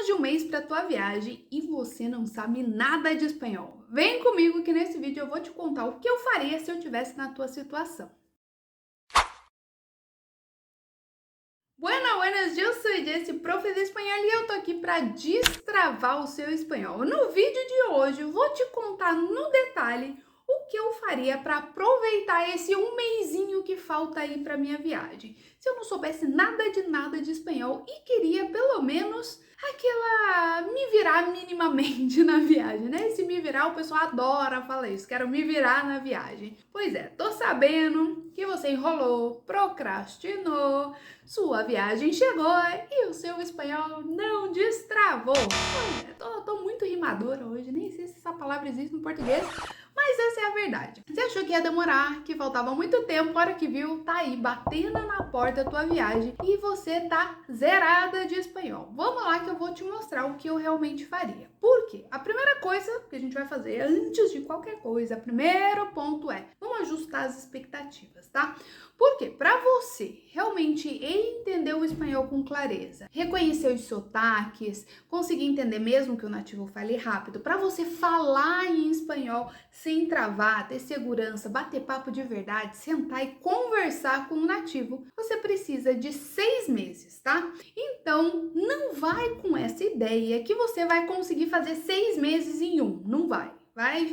menos de um mês para tua viagem e você não sabe nada de espanhol. Vem comigo que nesse vídeo eu vou te contar o que eu faria se eu estivesse na tua situação. Buenas, eu sou Jessie, profe de espanhol, e eu tô aqui para destravar o seu espanhol. No vídeo de hoje eu vou te contar no detalhe o que eu faria para aproveitar esse um mesinho que falta aí para minha viagem. Se eu não soubesse nada de espanhol e queria pelo menos me virar minimamente na viagem, né? Esse me virar, o pessoal adora falar isso, quero me virar na viagem. Pois é, tô sabendo que você enrolou, procrastinou, sua viagem chegou e o seu espanhol não destravou. Tô muito rimadora hoje, nem sei se essa palavra existe no português, mas essa é a verdade. Você achou que ia demorar, que faltava muito tempo, a hora que viu, tá aí, batendo na porta da tua viagem e você tá zerada de espanhol. Vamos lá que eu vou te mostrar o que eu realmente faria. Por quê? A primeira coisa que a gente vai fazer antes de qualquer coisa, primeiro ponto é, vamos ajustar as expectativas, tá? Por quê? Para você realmente entender o espanhol com clareza, reconhecer os sotaques, conseguir entender mesmo que o nativo fale rápido, para você falar em espanhol sem travar, ter segurança, bater papo de verdade, sentar e conversar com o nativo, você precisa de 6 meses, tá? Então, não vai com essa ideia que você vai conseguir fazer 6 meses em um, não vai. Vai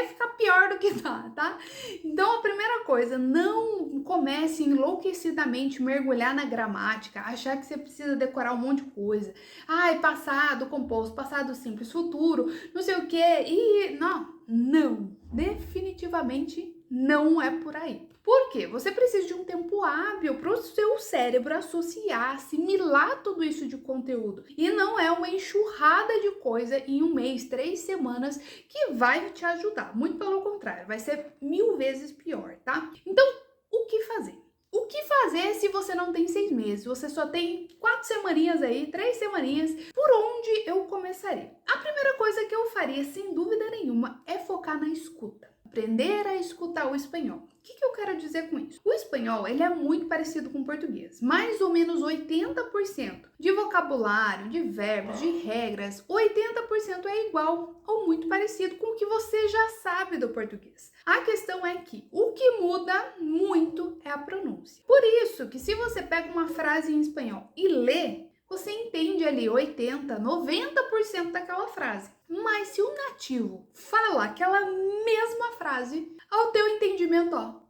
ficar pior do que tá? Então, a primeira coisa, não comece enlouquecidamente mergulhar na gramática, achar que você precisa decorar um monte de coisa. Ai, passado, composto, passado simples, futuro, não sei o quê. E não, definitivamente não é por aí. Por quê? Você precisa de um tempo hábil para o seu cérebro associar, assimilar tudo isso de conteúdo. E não é uma enxurrada de coisa em um mês, 3 semanas que vai te ajudar. Muito pelo contrário, vai ser 1000 vezes pior, tá? Então, o que fazer? O que fazer se você não tem 6 meses? Você só tem 4 semaninhas aí, 3 semaninhas. Por onde eu começaria? A primeira coisa que eu faria, sem dúvida nenhuma, é focar na escuta. Aprender a escutar o espanhol. O que eu quero dizer com isso? O espanhol, ele é muito parecido com o português. Mais ou menos 80% de vocabulário, de verbos, de regras, 80% é igual ou muito parecido com o que você já sabe do português. A questão é que o que muda muito é a pronúncia. Por isso que se você pega uma frase em espanhol e lê, você entende ali 80, 90% daquela frase. Mas se o nativo fala aquela mesma frase, ao teu entendimento,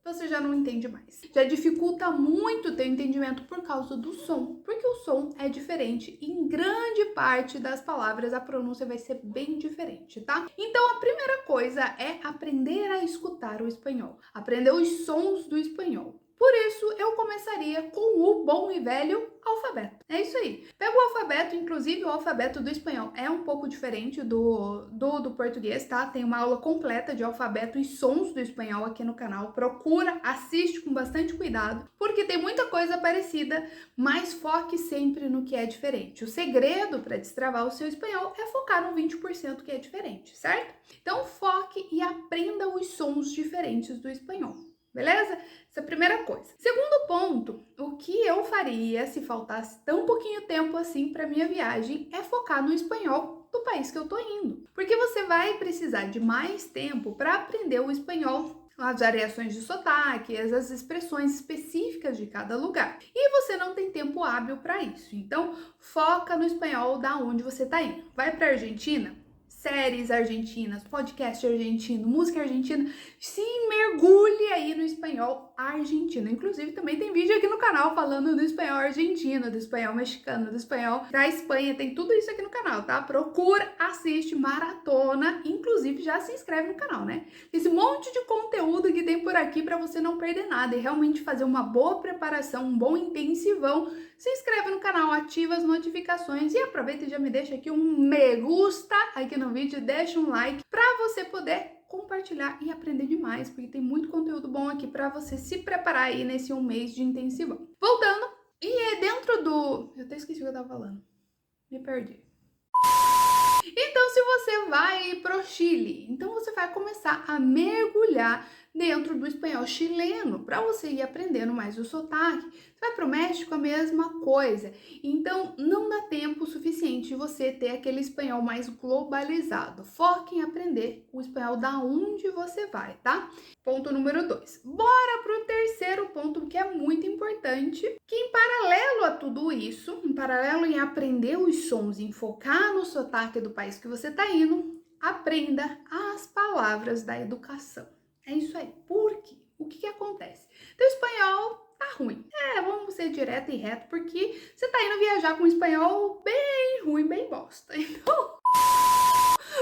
você já não entende mais. Já dificulta muito o teu entendimento por causa do som, porque o som é diferente e em grande parte das palavras a pronúncia vai ser bem diferente, tá? Então a primeira coisa é aprender a escutar o espanhol, aprender os sons do espanhol. Por isso, eu começaria com o bom e velho alfabeto. É isso aí. Pega o alfabeto, inclusive o alfabeto do espanhol é um pouco diferente do português, tá? Tem uma aula completa de alfabeto e sons do espanhol aqui no canal. Procura, assiste com bastante cuidado, porque tem muita coisa parecida, mas foque sempre no que é diferente. O segredo para destravar o seu espanhol é focar no 20% que é diferente, certo? Então, foque e aprenda os sons diferentes do espanhol. Beleza? Essa é a primeira coisa. Segundo ponto, o que eu faria se faltasse tão pouquinho tempo assim para minha viagem é focar no espanhol do país que eu tô indo. Porque você vai precisar de mais tempo para aprender o espanhol, as variações de sotaque, as expressões específicas de cada lugar. E você não tem tempo hábil para isso. Então, foca no espanhol da onde você tá indo. Vai para Argentina? Séries argentinas, podcast argentino, música argentina, se mergulhe aí no espanhol argentino. Inclusive, também tem vídeo aqui no canal falando do espanhol argentino, do espanhol mexicano, do espanhol da Espanha. Tem tudo isso aqui no canal, tá? Procura, assiste, maratona. Inclusive, já se inscreve no canal, né? Esse monte de conteúdo que tem por aqui para você não perder nada e realmente fazer uma boa preparação, um bom intensivão. Se inscreve no canal, ativa as notificações e aproveita e já me deixa aqui um me gusta aqui no vídeo, deixa um like para você poder compartilhar e aprender demais, porque tem muito conteúdo bom aqui para você se preparar aí nesse um mês de intensivão. Voltando, e é dentro do... Eu até esqueci o que eu tava falando. Me perdi. Então, se você vai para o Chile, então você vai começar a mergulhar dentro do espanhol chileno para você ir aprendendo mais o sotaque. Você vai para o México, a mesma coisa. Então, não dá tempo suficiente de você ter aquele espanhol mais globalizado. Foque em aprender o espanhol da onde você vai, tá? Ponto número 2. Bora para o terceiro ponto, que é muito importante, que em paralelo a tudo isso, em paralelo em aprender os sons, em focar no sotaque do país que você está indo, aprenda as palavras da educação. É isso aí. Por quê? O que acontece? Teu espanhol tá ruim. Vamos ser direto e reto, porque você tá indo viajar com um espanhol bem ruim, bem bosta. Então,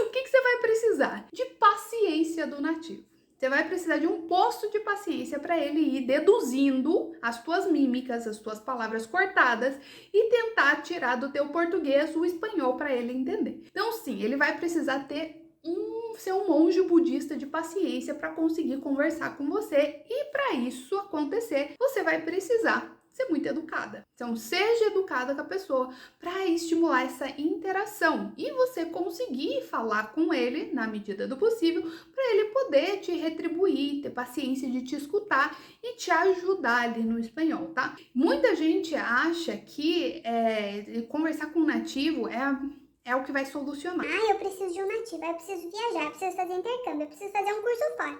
o que você vai precisar? De paciência do nativo. Você vai precisar de um posto de paciência para ele ir deduzindo as tuas mímicas, as tuas palavras cortadas e tentar tirar do teu português o espanhol para ele entender. Então, sim, ele vai precisar ser um monge budista de paciência para conseguir conversar com você, e para isso acontecer, você vai precisar ser muito educada. Então, seja educada com a pessoa para estimular essa interação e você conseguir falar com ele na medida do possível, para ele poder te retribuir, ter paciência de te escutar e te ajudar ali no espanhol, tá? Muita gente acha que conversar com um nativo é o que vai solucionar. Eu preciso de um nativo, eu preciso viajar, eu preciso fazer intercâmbio, eu preciso fazer um curso fora.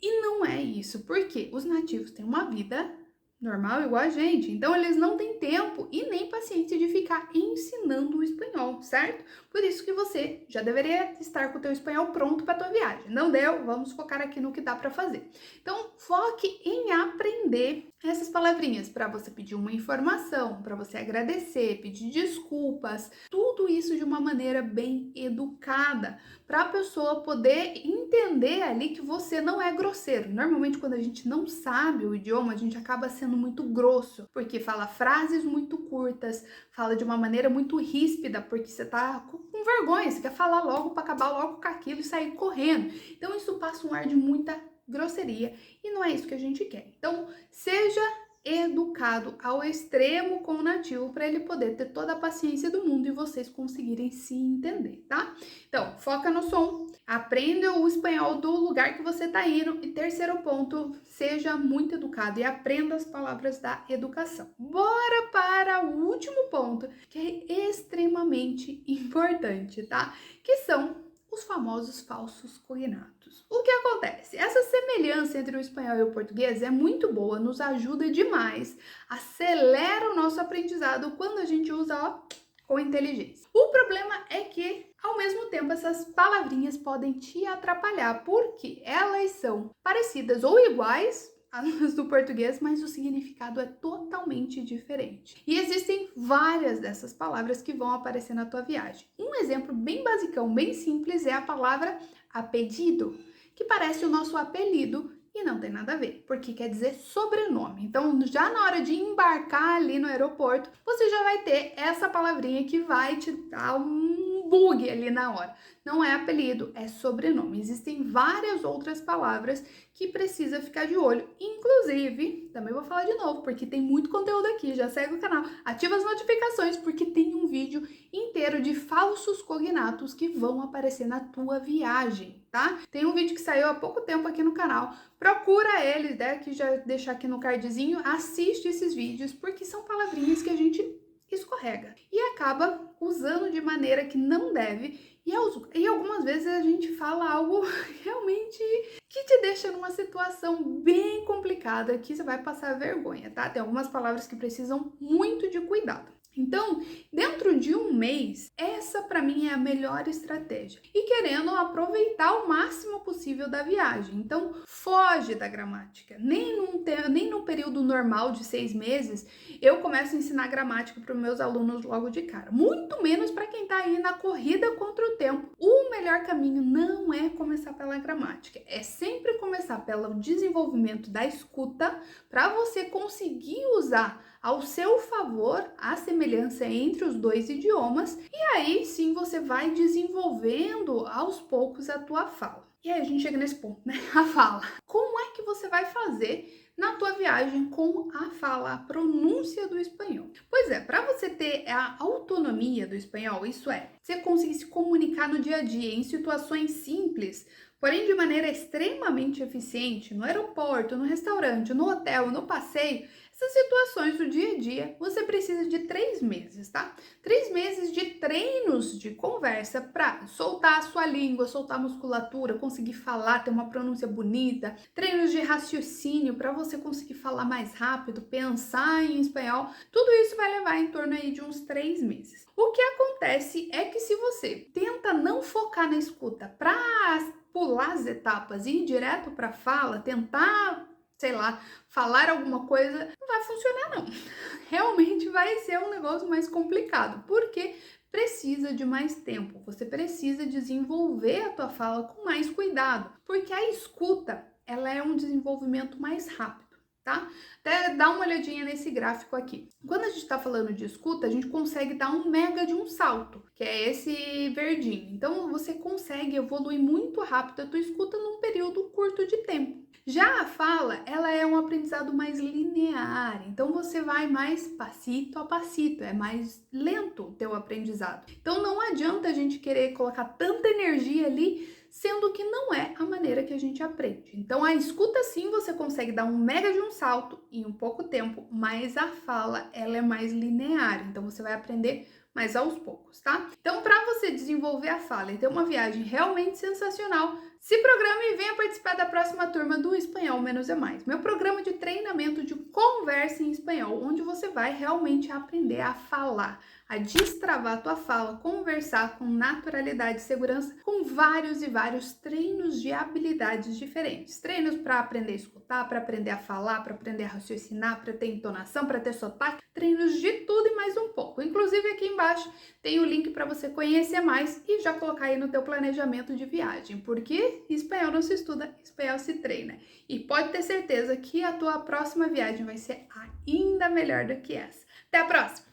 E não é isso, porque os nativos têm uma vida normal igual a gente, então eles não têm tempo e nem paciência de ficar ensinando o espanhol, certo? Por isso que você já deveria estar com o teu espanhol pronto para tua viagem. Não deu? Vamos focar aqui no que dá para fazer. Então, foque em aprender essas palavrinhas para você pedir uma informação, para você agradecer, pedir desculpas, tudo isso de uma maneira bem educada, para a pessoa poder entender ali que você não é grosseiro. Normalmente, quando a gente não sabe o idioma, a gente acaba sendo muito grosso, porque fala frases muito curtas, fala de uma maneira muito ríspida, porque você tá com vergonha, você quer falar logo para acabar logo com aquilo e sair correndo. Então, isso passa um ar de muita grosseria e não é isso que a gente quer. Então, seja educado ao extremo com o nativo para ele poder ter toda a paciência do mundo e vocês conseguirem se entender, tá? Então, foca no som, aprenda o espanhol do lugar que você tá indo e terceiro ponto, seja muito educado e aprenda as palavras da educação. Bora para o último ponto, que é extremamente importante, tá? Que são os famosos falsos cognatos. O que acontece? Essa semelhança entre o espanhol e o português é muito boa, nos ajuda demais, acelera o nosso aprendizado quando a gente usa com inteligência. O problema é que, ao mesmo tempo, essas palavrinhas podem te atrapalhar, porque elas são parecidas ou iguais as do português, mas o significado é totalmente diferente. E existem várias dessas palavras que vão aparecer na tua viagem. Um exemplo bem basicão, bem simples, é a palavra apelido, que parece o nosso apelido e não tem nada a ver, porque quer dizer sobrenome. Então, já na hora de embarcar ali no aeroporto, você já vai ter essa palavrinha que vai te dar um bug ali na hora. Não é apelido, é sobrenome. Existem várias outras palavras que precisa ficar de olho. Inclusive, também vou falar de novo, porque tem muito conteúdo aqui. Já segue o canal, ativa as notificações, porque tem um vídeo inteiro de falsos cognatos que vão aparecer na tua viagem, tá? Tem um vídeo que saiu há pouco tempo aqui no canal. Procura ele, né, que já deixar aqui no cardzinho. Assiste esses vídeos, porque são palavrinhas que a gente escorrega e acaba usando de maneira que não deve, e algumas vezes a gente fala algo realmente que te deixa numa situação bem complicada, que você vai passar vergonha, tá? Tem algumas palavras que precisam muito de cuidado. Então, dentro de um mês, essa para mim é a melhor estratégia. E querendo aproveitar o máximo possível da viagem. Então, foge da gramática. Nem no período normal de 6 meses, eu começo a ensinar gramática para os meus alunos logo de cara. Muito menos para quem está aí na corrida contra o tempo. O melhor caminho não é começar pela gramática. É sempre começar pelo desenvolvimento da escuta, para você conseguir usar ao seu favor a semelhança entre os dois idiomas, e aí sim você vai desenvolvendo aos poucos a tua fala. E aí a gente chega nesse ponto, né? A fala. Como é que você vai fazer na tua viagem com a fala, a pronúncia do espanhol? Pois é, para você ter a autonomia do espanhol, isso é, você conseguir se comunicar no dia a dia em situações simples, porém de maneira extremamente eficiente, no aeroporto, no restaurante, no hotel, no passeio, essas situações do dia a dia, você precisa de 3 meses, tá? 3 meses de treinos de conversa para soltar a sua língua, soltar a musculatura, conseguir falar, ter uma pronúncia bonita, treinos de raciocínio para você conseguir falar mais rápido, pensar em espanhol, tudo isso vai levar em torno aí de uns 3 meses. O que acontece é que se você tenta não focar na escuta para pular as etapas e ir direto para a fala, tentar, sei lá, falar alguma coisa, não vai funcionar não. Realmente vai ser um negócio mais complicado, porque precisa de mais tempo. Você precisa desenvolver a tua fala com mais cuidado, porque a escuta, ela é um desenvolvimento mais rápido. Tá? Até dá uma olhadinha nesse gráfico aqui. Quando a gente está falando de escuta, a gente consegue dar um mega de um salto, que é esse verdinho. Então, você consegue evoluir muito rápido a tua escuta num período curto de tempo. Já a fala, ela é um aprendizado mais linear, então você vai mais passito a passito, é mais lento o teu aprendizado. Então, não adianta a gente querer colocar tanta energia ali, sendo que não é a maneira que a gente aprende. Então, a escuta sim, você consegue dar um mega de um salto em um pouco tempo, mas a fala, ela é mais linear, então você vai aprender mais aos poucos, tá? Então, para você desenvolver a fala e ter uma viagem realmente sensacional, se programe e venha participar da próxima turma do Espanhol Menos é Mais, meu programa de treinamento de conversa em espanhol, onde você vai realmente aprender a falar, a destravar a tua fala, conversar com naturalidade e segurança, com vários e vários treinos de habilidades diferentes. Treinos para aprender a escutar, para aprender a falar, para aprender a raciocinar, para ter entonação, para ter sotaque, treinos de tudo e mais um pouco. Inclusive aqui embaixo tem o link para você conhecer mais e já colocar aí no teu planejamento de viagem, porque espanhol não se estuda, espanhol se treina. E pode ter certeza que a tua próxima viagem vai ser ainda melhor do que essa. Até a próxima!